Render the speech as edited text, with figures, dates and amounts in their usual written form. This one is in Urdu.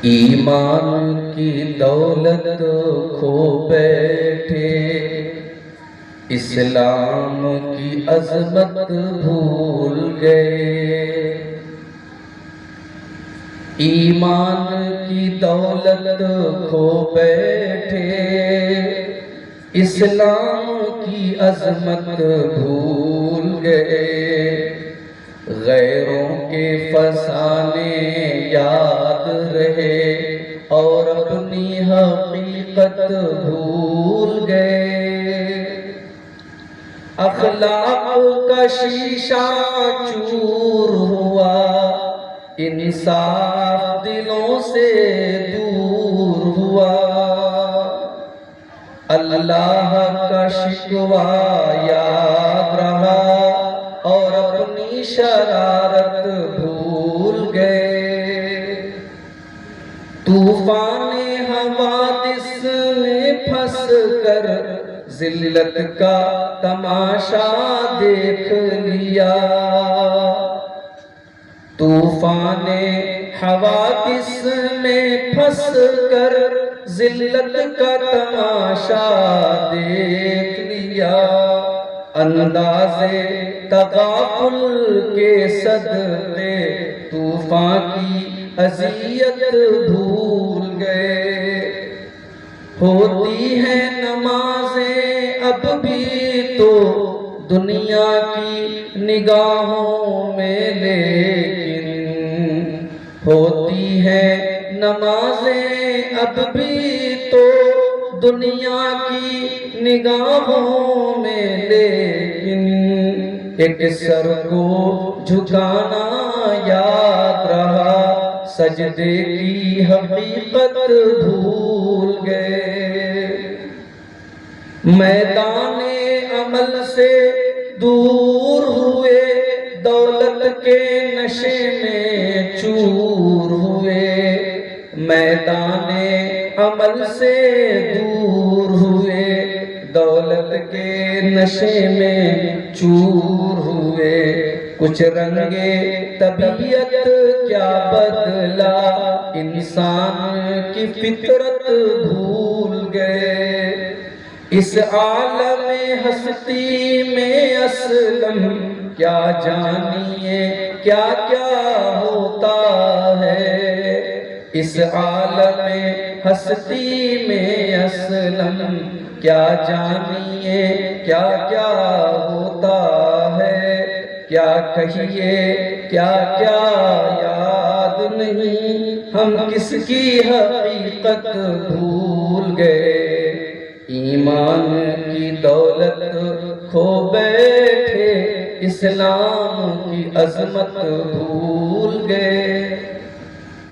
ایمان کی دولت کھو بیٹھے، اسلام کی عظمت بھول گئے۔ ایمان کی دولت کھو بیٹھے، اسلام کی عظمت بھول گئے۔ غیروں کے فسانے یاد رہے اور اپنی حقیقت بھول گئے۔ اخلاق کا شیشہ چور ہوا، انصاف دلوں سے دور ہوا۔ اللہ کا شکوہ یاد رہا اور اپنی شرارت بھول گئے۔ طوفان حوادث میں پھنس کر ذلت کا تماشا دیکھ لیا۔ طوفان حوادث میں پھنس کر ذلت کا تماشا دیکھ لیا۔ اندازے تغافل کے صدقے طوفان کی اذیت بھول گئے۔ ہوتی ہیں نمازیں اب بھی تو دنیا کی نگاہوں میں، لیکن ہوتی ہیں نمازیں اب بھی تو دنیا کی نگاہوں میں، لیکن ایک سر کو جھکانا یاد رہا، سجدے کی حقیقت بھول گئے۔ میدان عمل سے دور ہوئے، دولت کے نشے میں چور ہوئے۔ میدان عمل سے دور ہوئے، دولت کے نشے میں چور ہوئے۔ کچھ رنگے طبیعت کیا بدلا، انسان کی فطرت بھول گئے۔ اس عالم ہستی میں اسلم کیا جانیے کیا کیا ہوتا ہے۔ اس عالم ہستی میں اسلم کیا جانیے کیا کیا ہوتا ہے۔ کیا کہیے کیا کیا یاد نہیں، ہم کس کی حقیقت بھول گئے۔ ایمان کی دولت کھو بیٹھے، اسلام کی عظمت بھول گئے۔